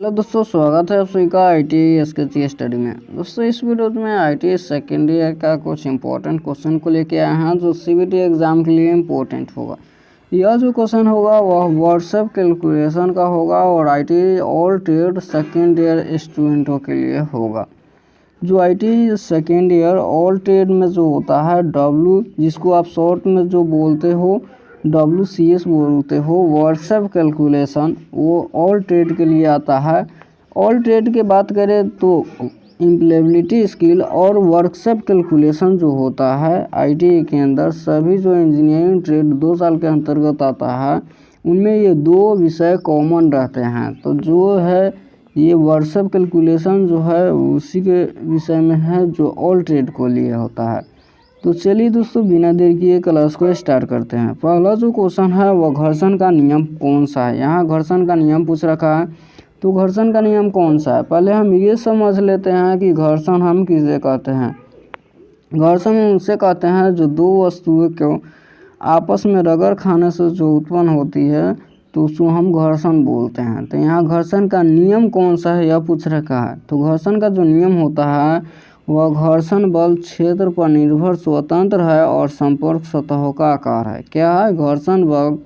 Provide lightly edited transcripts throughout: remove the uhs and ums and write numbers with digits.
Hello दोस्तों, स्वागत है आप सभी का ITI SKG स्टडी में। दोस्तों इस वीडियो में ITI सेकेंड ईयर का कुछ इंपॉर्टेंट क्वेश्चन को लेके आए हैं जो CBT एग्ज़ाम के लिए इम्पोर्टेंट होगा। यह जो क्वेश्चन होगा वह व्हाट्सएप कैलकुलेशन का होगा और ITI all trade second year स्टूडेंटों के लिए होगा। जो ITI second year all trade में जो होता है W, जिसको आप शॉर्ट में जो बोलते हो WCS बोलते हो, व्हाट्सएप कैलकुलेशन, वो ऑल ट्रेड के लिए आता है। ऑल ट्रेड की बात करें तो एम्प्लॉयबिलिटी स्किल और वर्कशॉप कैलकुलेशन जो होता है ITI के अंदर सभी जो इंजीनियरिंग ट्रेड 2 साल के अंतर्गत आता है, उनमें ये 2 विषय कॉमन रहते हैं। तो जो है ये व्हाट्सएप कैलकुलेशन जो है उसी के विषय में है जो ऑल ट्रेड को लिए होता है। तो चलिए दोस्तों, बिना देर किए क्लास को स्टार्ट करते हैं। पहला जो क्वेश्चन है वह घर्षण का नियम कौन सा है। यहाँ घर्षण का नियम पूछ रखा है, तो घर्षण का नियम कौन सा है पहले हम ये समझ लेते हैं कि घर्षण हम किसे कहते हैं। घर्षण उनसे कहते हैं जो 2 वस्तुओं को आपस में रगड़ खाने से जो उत्पन्न होती है तो उसको हम घर्षण बोलते हैं। तो यहाँ घर्षण का नियम कौन सा है यह पूछ रखा है। तो घर्षण का जो नियम होता है वह घर्षण बल क्षेत्र पर निर्भर स्वतंत्र है और संपर्क सतहों का आकार है। क्या है? घर्षण बल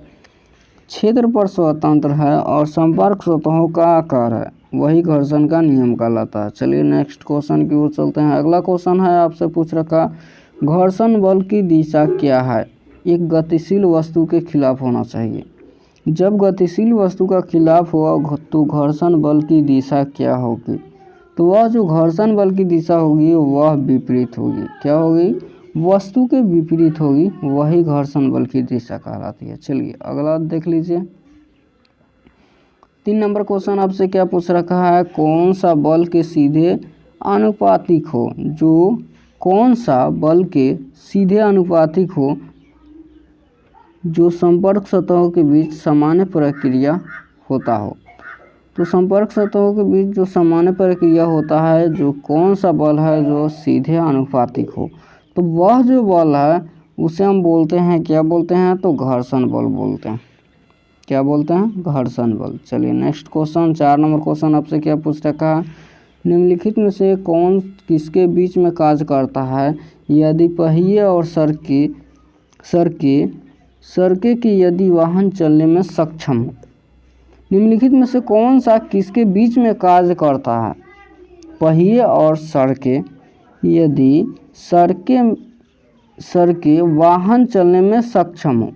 क्षेत्र पर स्वतंत्र है और संपर्क सतहों का आकार है, वही घर्षण का नियम कहलाता है। चलिए नेक्स्ट क्वेश्चन की ओर चलते हैं। अगला क्वेश्चन है आपसे पूछ रखा, घर्षण बल की दिशा क्या है। एक गतिशील वस्तु के खिलाफ होना चाहिए। जब गतिशील वस्तु का खिलाफ हुआ तो घर्षण बल की दिशा क्या होगी। तो वह जो घर्षण बल की दिशा होगी वह विपरीत होगी। क्या होगी? वस्तु के विपरीत होगी, वही घर्षण बल की दिशा कहलाती है। चलिए अगला देख लीजिए। 3 नंबर क्वेश्चन आपसे क्या पूछ रखा है, कौन सा बल के सीधे आनुपातिक हो। जो कौन सा बल के सीधे आनुपातिक हो जो संपर्क सतहों के बीच सामान्य प्रक्रिया होता हो। तो संपर्क सतहों के बीच जो सामान्य प्रक्रिया होता है, जो कौन सा बल है जो सीधे आनुपातिक हो, तो वह जो बल है उसे हम बोलते हैं, क्या बोलते हैं, तो घर्षण बल बोलते हैं। क्या बोलते हैं? घर्षण बल। चलिए नेक्स्ट क्वेश्चन 4 नंबर क्वेश्चन आपसे क्या पूछ रखा है, निम्नलिखित में से कौन किसके बीच में कार्य करता है यदि पहिए और सरके की यदि वाहन चलने में सक्षम हो। निम्नलिखित में से कौन सा किसके बीच में कार्य करता है। पहिए और सड़कें यदि सड़कें वाहन चलने में सक्षम हो,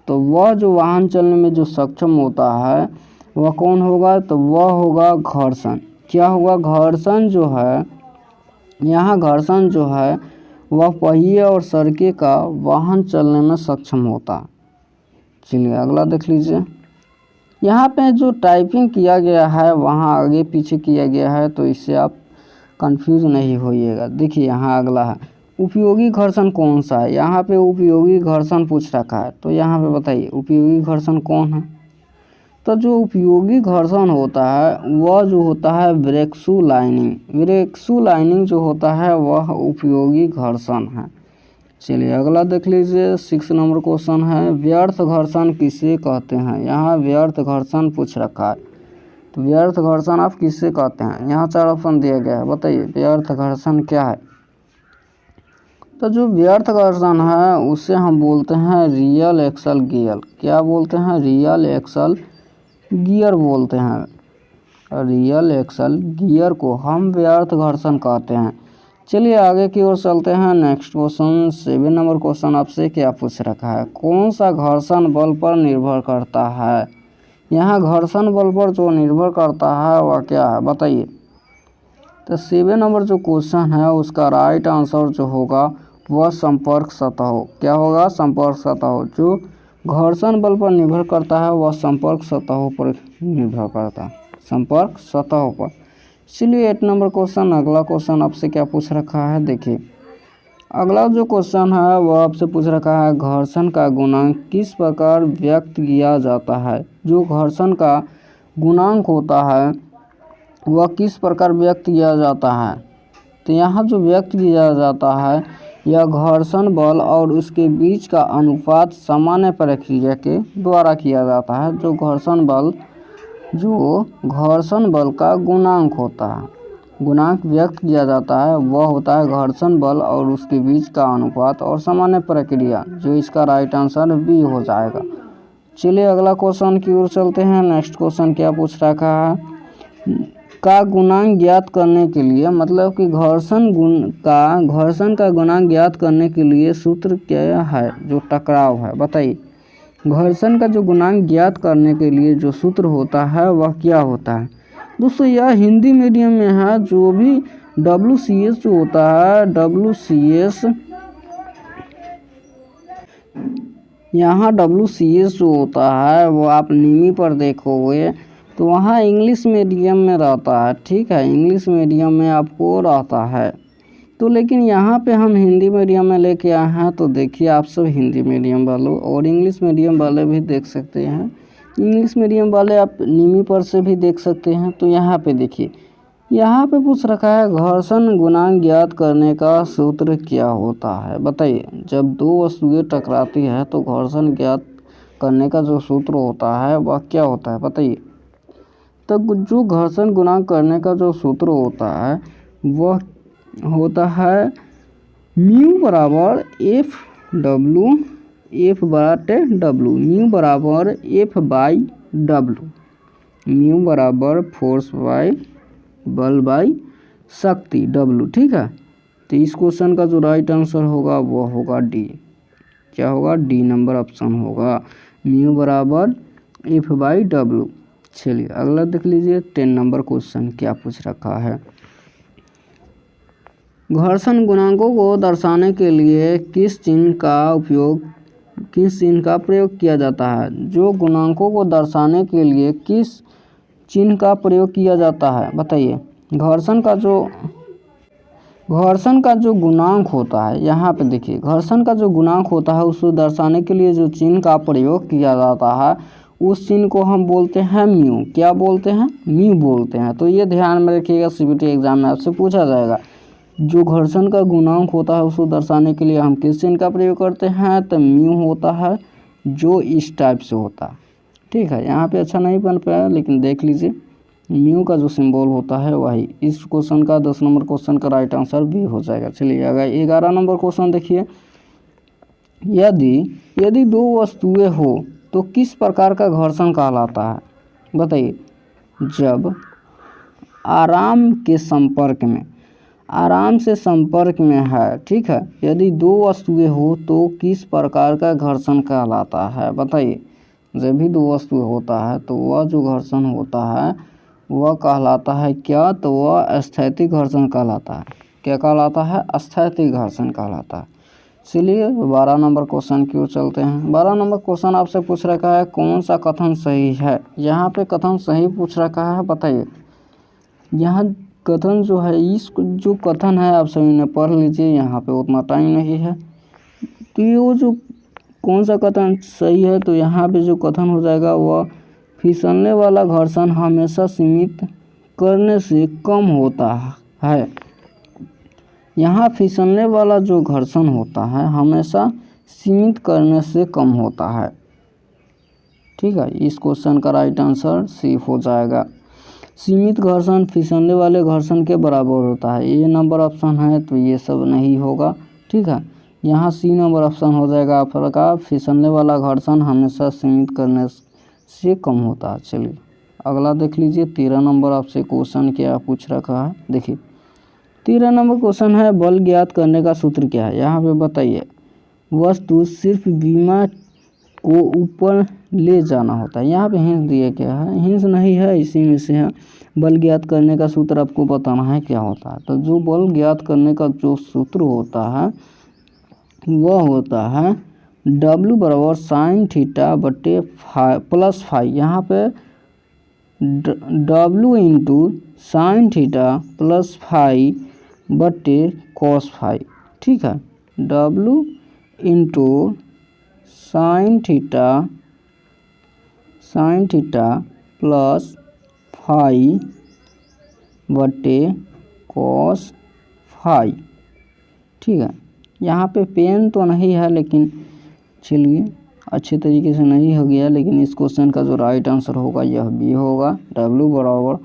तो वह जो वाहन चलने में जो सक्षम होता है वह कौन होगा, तो वह होगा घर्षण। क्या होगा? घर्षण जो है, यहाँ घर्षण जो है वह पहिए और सड़कें का वाहन चलने में सक्षम होता है। चलिए अगला देख लीजिए। यहाँ पे जो टाइपिंग किया गया है वहाँ आगे पीछे किया गया है, तो इससे आप कंफ्यूज नहीं होइएगा। देखिए यहाँ अगला है, उपयोगी घर्षण कौन सा है। यहाँ पे उपयोगी घर्षण पूछ रखा है, तो यहाँ पे बताइए उपयोगी घर्षण कौन है। तो जो उपयोगी घर्षण होता है वह जो होता है ब्रेकशू लाइनिंग जो होता है वह उपयोगी घर्षण है। चलिए अगला देख लीजिए। 6 नंबर क्वेश्चन है, व्यर्थ घर्षण किसे कहते हैं। यहाँ व्यर्थ घर्षण पूछ रखा है, तो व्यर्थ घर्षण आप किसे कहते हैं। यहाँ 4 ऑप्शन दिया गया है, बताइए व्यर्थ घर्षण क्या है। तो जो व्यर्थ घर्षण है उसे हम बोलते हैं रियल एक्सल गियर। क्या बोलते हैं? रियल एक्सल गियर बोलते हैं। रियल एक्सल गियर को हम व्यर्थ घर्षण कहते हैं। चलिए आगे की ओर चलते हैं। नेक्स्ट क्वेश्चन 7 नंबर क्वेश्चन आपसे क्या पूछ रखा है, कौन सा घर्षण बल पर निर्भर करता है। यहाँ घर्षण बल पर जो निर्भर करता है वह क्या है, बताइए। तो 7 नंबर जो क्वेश्चन है उसका राइट आंसर जो होगा वह संपर्क सतह। क्या होगा? संपर्क सतह। जो घर्षण बल पर निर्भर करता है वह संपर्क सतहों पर निर्भर करता है, संपर्क सतहों पर। चलिए 8 नंबर क्वेश्चन, अगला क्वेश्चन आपसे क्या पूछ रखा है, देखिए। अगला जो क्वेश्चन है वह आपसे पूछ रखा है, घर्षण का गुणांक किस प्रकार व्यक्त किया जाता है। जो घर्षण का गुणांक होता है वह किस प्रकार व्यक्त किया जाता है। तो यहाँ जो व्यक्त किया जाता है यह घर्षण बल और उसके बीच का अनुपात सामान्य प्रक्रिया के द्वारा किया जाता है। जो घर्षण बल जो घर्षण बल का गुणांक होता है, गुणांक व्यक्त किया जाता है, वह होता है घर्षण बल और उसके बीच का अनुपात और सामान्य प्रक्रिया, जो इसका राइट आंसर बी हो जाएगा। चलिए अगला क्वेश्चन की ओर चलते हैं। नेक्स्ट क्वेश्चन क्या पूछ रखा है, का गुणांक ज्ञात करने के लिए, मतलब कि घर्षण का गुणांक ज्ञात करने के लिए सूत्र क्या है जो टकराव है, बताइए। घर्षण का जो गुणांक ज्ञात करने के लिए जो सूत्र होता है वह क्या होता है। दोस्तों यह हिंदी मीडियम में है, जो भी WCS जो होता है, WCS यहाँ WCS जो होता है वो आप नीमी पर देखोगे तो वहाँ इंग्लिश मीडियम में रहता है, ठीक है, इंग्लिश मीडियम में आपको रहता है। तो लेकिन यहाँ पे हम हिंदी मीडियम में लेके आए हैं, तो देखिए आप सब हिंदी मीडियम वालों और इंग्लिश मीडियम वाले भी देख सकते हैं, इंग्लिश मीडियम वाले आप नीमी पर से भी देख सकते हैं। तो यहाँ पे देखिए, यहाँ पे पूछ रखा है घर्षण गुणांक ज्ञात करने का सूत्र क्या होता है, बताइए। जब दो वस्तुएं टकराती है तो घर्षण ज्ञात करने का जो सूत्र होता है वह क्या होता है, बताइए। तो जो घर्षण गुणांक करने का जो सूत्र होता है वह होता है म्यू बराबर F W, F Barate W, mu बराबर एफ बाई डब्लू, म्यू बराबर फोर्स बाई बल बाई शक्ति डब्लू, ठीक है। तो इस क्वेश्चन का जो राइट आंसर होगा वो होगा डी। क्या होगा, डी नंबर ऑप्शन होगा, म्यू बराबर एफ बाई डब्लू। चलिए अगला देख लीजिए, 10 नंबर क्वेश्चन क्या पूछ रखा है। घर्षण गुणांकों को दर्शाने के लिए किस चिन्ह का प्रयोग किया जाता है। जो गुणांकों को दर्शाने के लिए किस चिन्ह का प्रयोग किया जाता है, बताइए। घर्षण का जो गुणांक होता है, यहाँ पे देखिए, घर्षण का जो गुणांक होता है उसको दर्शाने के लिए जो चिन्ह का प्रयोग किया जाता है उस चिन्ह को हम बोलते हैं म्यू। क्या बोलते हैं, म्यू बोलते हैं। तो ये ध्यान में रखिएगा, CBT एग्जाम में आपसे पूछा जाएगा। जो घर्षण का गुणांक होता है उसको दर्शाने के लिए हम किस चिन्ह का प्रयोग करते हैं, तो म्यू होता है, जो इस टाइप से होता है, ठीक है। यहाँ पे अच्छा नहीं बन पाया लेकिन देख लीजिए, म्यू का जो सिंबल होता है वही। इस क्वेश्चन का 10 नंबर क्वेश्चन का राइट आंसर भी हो जाएगा। चलिए अगर 11 नंबर क्वेश्चन देखिए, यदि दो वस्तुएं हो तो किस प्रकार का घर्षण कहलाता है, बताइए। जब आराम से संपर्क में है, ठीक है। यदि दो वस्तुएं हो तो किस प्रकार का घर्षण कहलाता है, बताइए। जब भी दो वस्तुएं होता है तो वह जो घर्षण होता है वह कहलाता है क्या, तो वह स्थैतिक घर्षण कहलाता है। क्या कहलाता है, स्थैतिक घर्षण कहलाता है। चलिए 12 नंबर क्वेश्चन की ओर चलते हैं। 12 नंबर क्वेश्चन आपसे पूछ रखा है कौन सा कथन सही है। यहाँ पे कथन सही पूछ रखा है, बताइए। यहाँ कथन जो है, इस जो कथन है आप सभी ने पढ़ लीजिए, यहाँ पे उतना टाइम नहीं है। तो ये जो कौन सा कथन सही है, तो यहाँ पे जो कथन हो जाएगा वह फिसलने वाला घर्षण हमेशा सीमित करने से कम होता है। यहाँ फिसलने वाला जो घर्षण होता है हमेशा सीमित करने से कम होता है, ठीक है। इस क्वेश्चन का राइट आंसर सी हो जाएगा। सीमित घर्षण फिसलने वाले घर्षण के बराबर होता है। ये नंबर ऑप्शन है तो ये सब नहीं होगा, ठीक है। यहाँ सी नंबर ऑप्शन हो जाएगा आपका, फिसलने वाला घर्षण हमेशा सीमित करने से कम होता है। चलिए अगला देख लीजिए, 13 नंबर आपसे क्वेश्चन क्या पूछ रखा है। देखिए 13 नंबर क्वेश्चन है बल ज्ञात करने का सूत्र क्या है। यहाँ पे बताइए, वस्तु सिर्फ बीमा को ऊपर ले जाना होता है। यहाँ पे हिंस दिया क्या है, हिंस नहीं है, इसी में से है। बल ज्ञात करने का सूत्र आपको बताना है क्या होता है। तो जो बल ज्ञात करने का जो सूत्र होता है वह होता है W बराबर साइन थीटा बटे प्लस फाइव। यहाँ पे W into sine theta plus five बटे कॉस फाइव, ठीक है। W into sine theta plus five बटे कॉस फाइव, ठीक है। यहाँ पे पेन तो नहीं है लेकिन चलिए अच्छे तरीके से नहीं हो गया, लेकिन इस क्वेश्चन का जो राइट आंसर होगा यह बी होगा। W बराबर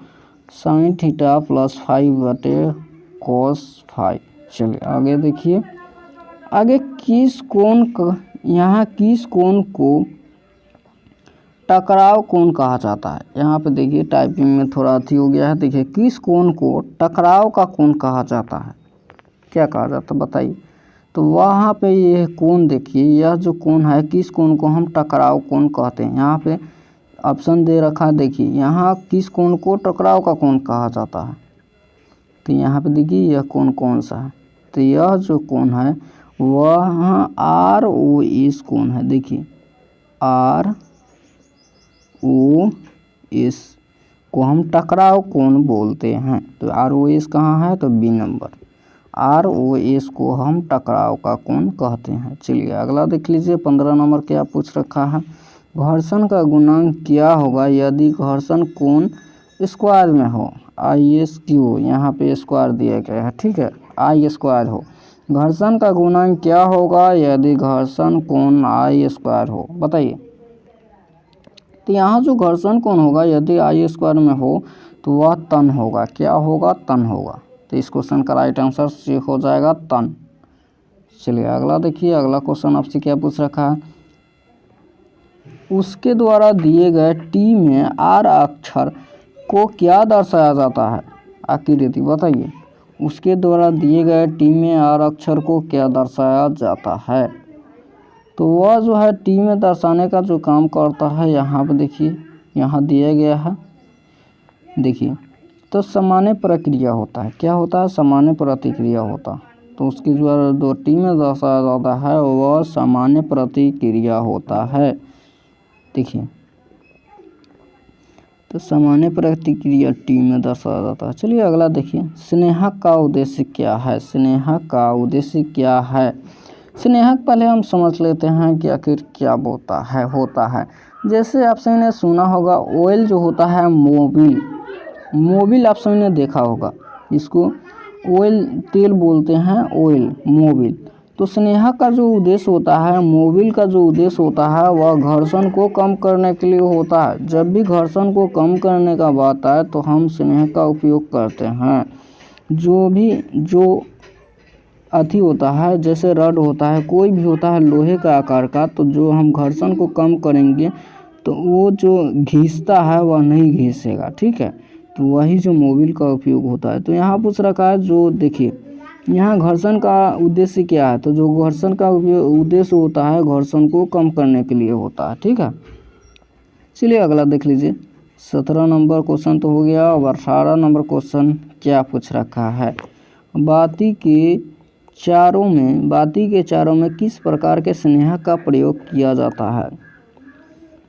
साइन थीटा प्लस 5/cos 5। चलिए आगे देखिए, आगे यहाँ किस कोण को टकराव कोण कहा जाता है। यहाँ पे देखिए टाइपिंग में थोड़ा अथी हो गया है। देखिए किस कोण को टकराव का कोण कहा जाता है, क्या कहा जाता है बताइए। तो वहाँ पे ये कोण देखिए, यह जो कोण है किस कोण को हम टकराव कोण कहते हैं। यहाँ पे ऑप्शन दे रखा है, देखिए यहाँ किस कोण को टकराव का कोण कहा जाता है। तो यहाँ पे देखिए यह कोण कौन सा है, तो यह जो कोण है वह ROS कोण है। देखिए ROS को हम टकराव कोण बोलते हैं। तो ROS कहाँ है, तो बी नंबर, ROS को हम टकराव का कोण कहते हैं। चलिए अगला देख लीजिए, 15 नंबर क्या पूछ रखा है। घर्षण का गुणांक क्या होगा यदि घर्षण कोण स्क्वायर में हो। ISQ यहाँ पे स्क्वायर दिया गया है, ठीक है, I स्क्वायर हो। घर्षण का गुणांक क्या होगा यदि घर्षण कोण I स्क्वायर हो, बताइए। तो यहाँ जो घर्षण कोण होगा यदि I स्क्वायर में हो तो वह तन होगा। क्या होगा, तन होगा। तो इस क्वेश्चन का राइट आंसर सी हो जाएगा, तन। चलिए अगला देखिए, अगला क्वेश्चन आपसे क्या पूछ रखा है। उसके द्वारा दिए गए टी में R अक्षर को क्या दर्शाया जाता है, आकृति बताइए। उसके द्वारा दिए गए टी में R अक्षर को क्या दर्शाया जाता है। तो वह जो है टी में दर्शाने का जो काम करता है, यहाँ पर देखिए यहाँ दिया गया है, देखिए तो सामान्य प्रक्रिया होता है। क्या होता है, सामान्य प्रतिक्रिया होता है। तो उसके द्वारा जो टी में दर्शाया जाता है वह सामान्य प्रतिक्रिया होता है। देखिए तो सामान्य प्रतिक्रिया टी में दर्शाया जाता है। चलिए अगला देखिए, स्नेहक का उद्देश्य क्या है। स्नेहक का उद्देश्य क्या है। स्नेहक पहले हम समझ लेते हैं कि आखिर क्या होता है। जैसे आप सभी ने सुना होगा ऑयल जो होता है मोबिल आप सभी ने देखा होगा, इसको ऑयल तेल बोलते हैं, ऑयल मोबिल। तो स्नेहक का जो उद्देश्य होता है, मोबिल का जो उद्देश्य होता है वह घर्षण को कम करने के लिए होता है। जब भी घर्षण को कम करने का बात आए तो हम स्नेहक का उपयोग करते हैं। जो अथी होता है, जैसे रड होता है, कोई भी होता है लोहे का आकार का, तो जो हम घर्षण को कम करेंगे तो वो जो घिसता है वह नहीं घिसेगा, ठीक है। तो वही जो मोबिल का उपयोग होता है। तो यहाँ पूछ रखा है, जो देखिए यहाँ घर्षण का उद्देश्य क्या है। तो जो घर्षण का उद्देश्य होता है घर्षण को कम करने के लिए होता है, ठीक है। चलिए अगला देख लीजिए, 17 नंबर क्वेश्चन तो हो गया। अब 18 नंबर क्वेश्चन क्या पूछ रखा है। बाती के चारों में किस प्रकार के स्नेहक का प्रयोग किया जाता है,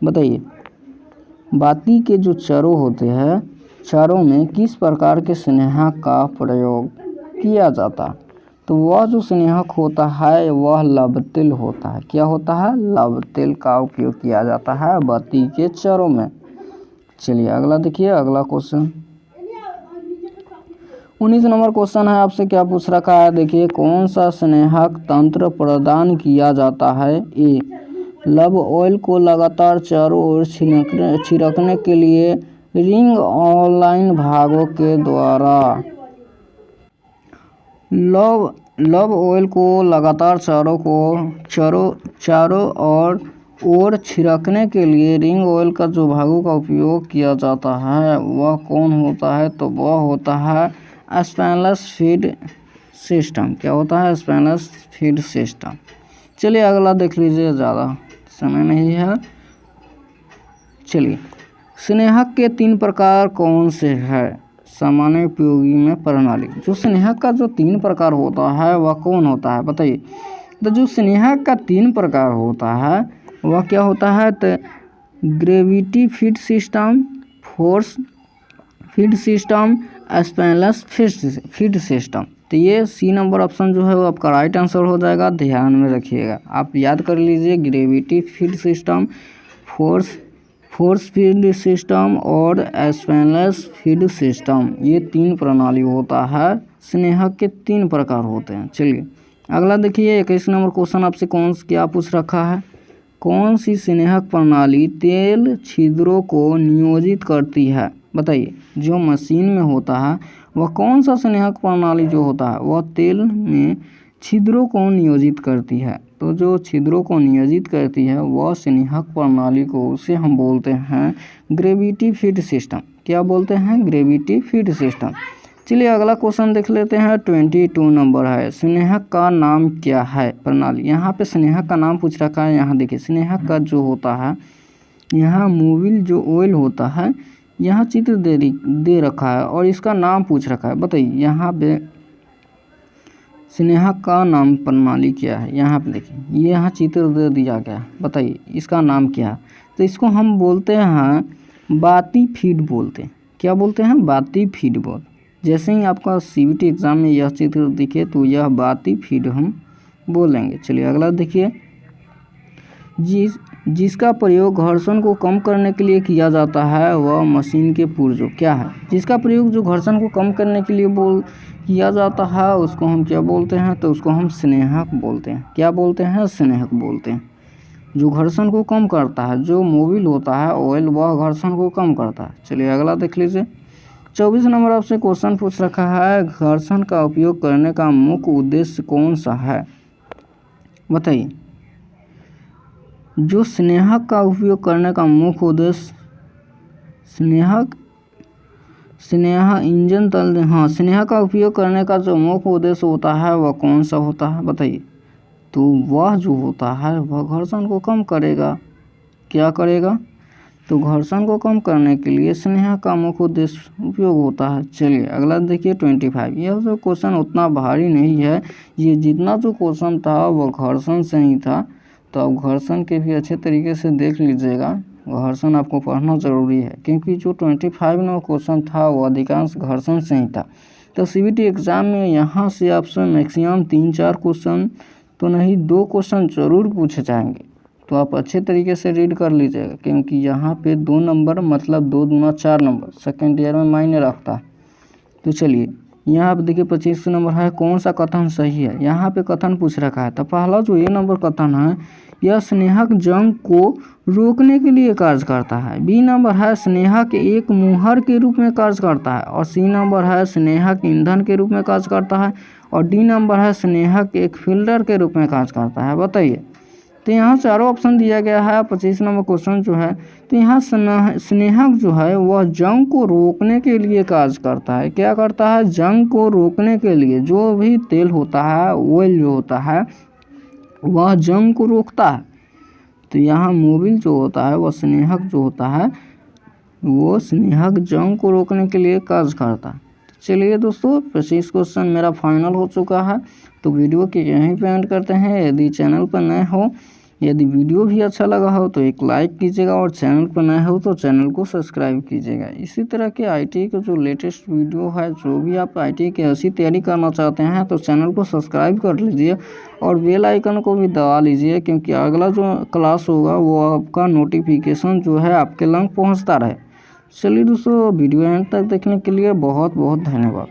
बताइए। बाती के जो चारों होते हैं, चारों में किस प्रकार के स्नेहक का प्रयोग किया जाता है। तो वह जो स्नेहक होता है वह लवतेल होता है। क्या होता है, लवतेल का उपयोग किया जाता है बाती के चारों में। चलिए अगला देखिए, अगला क्वेश्चन 19 नंबर क्वेश्चन है। आपसे क्या पूछ रखा है, देखिए कौन सा स्नेहक तंत्र प्रदान किया जाता है। ए, लव ऑयल को लगातार चारों ओर छिड़कने के लिए रिंग ऑनलाइन भागों के द्वारा। लव ऑयल को लगातार चारों ओर छिड़कने के लिए रिंग ऑयल का जो भागों का उपयोग किया जाता है वह कौन होता है। तो वह होता है स्पेनलेस फीड सिस्टम। क्या होता है, स्पेनलेस फीड सिस्टम। चलिए अगला देख लीजिए, ज़्यादा समय नहीं है। चलिए, स्नेहक के 3 प्रकार कौन से हैं। सामान्य उपयोगी में प्रणाली। जो स्नेहक का जो 3 प्रकार होता है वह कौन होता है, बताइए। तो जो स्नेहक का 3 प्रकार होता है वह क्या होता है, तो gravity feed system, force feed system, स्पेनलेस फीड सिस्टम। तो ये सी नंबर ऑप्शन जो है वो आपका राइट आंसर हो जाएगा। ध्यान में रखिएगा, आप याद कर लीजिए, gravity feed system, force feed system और स्पेनलेस फीड सिस्टम, ये 3 प्रणाली होता है। स्नेहक के 3 प्रकार होते हैं। चलिए अगला देखिए, 21 नंबर क्वेश्चन आपसे क्या पूछ रखा है। कौन सी स्नेहक प्रणाली तेल छिद्रों को नियोजित करती है? बताइए, जो मशीन में होता है वह कौन सा स्नेहक प्रणाली जो होता है वह तेल में छिद्रों को नियोजित करती है? तो जो छिद्रों को नियोजित करती है वह स्नेहक प्रणाली को उसे हम बोलते हैं ग्रेविटी फीड सिस्टम। क्या बोलते हैं? Gravity feed system. चलिए अगला क्वेश्चन देख लेते हैं। 22 नंबर है, स्नेहक का नाम क्या है? प्रणाली। यहाँ पे स्नेहक का नाम पूछ रखा है। यहाँ देखिए स्नेहक का जो होता है, यहाँ मोबिल जो ऑयल होता है, यहाँ चित्र दे रखा है और इसका नाम पूछ रखा है। बताइए यहाँ पे स्नेहक का नाम प्रणाली क्या है? यहाँ पे देखिए ये यहाँ चित्र दे दिया गया है। बताइए इसका नाम क्या है? तो इसको हम बोलते हैं बाती फीड बोलते हैं। क्या बोलते हैं? बाती फीड बोल। जैसे ही आपका सीवीटी एग्ज़ाम में यह चित्र दिखे तो यह बाती फीड हम बोलेंगे। चलिए अगला देखिए, जिसका प्रयोग घर्षण को कम करने के लिए किया जाता है वह मशीन के पुर्जों। क्या है? जिसका प्रयोग जो घर्षण को कम करने के लिए किया जाता है उसको हम क्या बोलते हैं? तो उसको हम स्नेहक बोलते हैं। क्या बोलते हैं? स्नेहक बोलते हैं। जो घर्षण को कम करता है, जो मोबिल होता है ऑयल, वह घर्षण को कम करता है। चलिए अगला देख लीजिए। 24 नंबर आपसे क्वेश्चन पूछ रखा है, घर्षण का उपयोग करने का मुख्य उद्देश्य कौन सा है? बताइए, जो स्नेहक का उपयोग करने का मुख्य उद्देश्य, स्नेहक का उपयोग करने का जो मुख्य उद्देश्य होता है वह कौन सा होता है? बताइए। तो वह जो होता है वह घर्षण को कम करेगा। क्या करेगा? तो घर्षण को कम करने के लिए स्नेहक का मुख्य उद्देश्य उपयोग होता है। चलिए अगला देखिए 25। यह जो क्वेश्चन उतना भारी नहीं है, ये जितना जो क्वेश्चन था वह घर्षण से ही था, तो आप घर्षण के भी अच्छे तरीके से देख लीजिएगा। घर्षण आपको पढ़ना ज़रूरी है क्योंकि जो 25 नंबर क्वेश्चन था वो अधिकांश घर्षण से ही था। तो सीवीटी एग्ज़ाम में यहाँ से आपसे मैक्सिमम 3-4 क्वेश्चन तो नहीं, 2 क्वेश्चन ज़रूर पूछे जाएंगे। तो आप अच्छे तरीके से रीड कर लीजिएगा क्योंकि यहाँ पे 2 नंबर मतलब 2 दूना 4 नंबर सेकेंड ईयर में मायने रखता है। तो चलिए यहाँ पे देखिए 25 नंबर है, कौन सा कथन सही है? यहाँ पे कथन पूछ रखा है। तो पहला जो ये नंबर कथन है, यह स्नेहक जंग को रोकने के लिए कार्य करता है। बी नंबर है, स्नेहक एक मुहर के रूप में कार्य करता है। और सी नंबर है, स्नेहक ईंधन के रूप में कार्य करता है। और डी नंबर है, स्नेहक एक फिल्टर के रूप में कार्य करता है। बताइए। तो यहाँ चारों ऑप्शन दिया गया है। 25 नंबर क्वेश्चन जो है, तो यहाँ स्नेहक जो है वह जंग को रोकने के लिए कार्य करता है। क्या करता है? जंग को रोकने के लिए। जो भी तेल होता है, ऑयल जो होता है, वह जंग को रोकता है। तो यहाँ मोबिल जो होता है वह स्नेहक जो होता है वो स्नेहक जंग को रोकने के लिए कार्य करता है। चलिए दोस्तों 25 क्वेश्चन मेरा फाइनल हो चुका है। तो वीडियो के यहीं पे एंड करते हैं। यदि चैनल पर नए हो, यदि वीडियो भी अच्छा लगा हो तो एक लाइक कीजिएगा और चैनल पर नए हो तो चैनल को सब्सक्राइब कीजिएगा। इसी तरह के आईटी का जो लेटेस्ट वीडियो है, जो भी आप आईटी की ऐसी तैयारी करना चाहते हैं तो चैनल को सब्सक्राइब कर लीजिए और बेल आइकन को भी दबा लीजिए क्योंकि अगला जो क्लास होगा वो आपका नोटिफिकेशन जो है आपके लंग पहुँचता रहे। चलिए दोस्तों वीडियो एंड तक देखने के लिए बहुत बहुत धन्यवाद।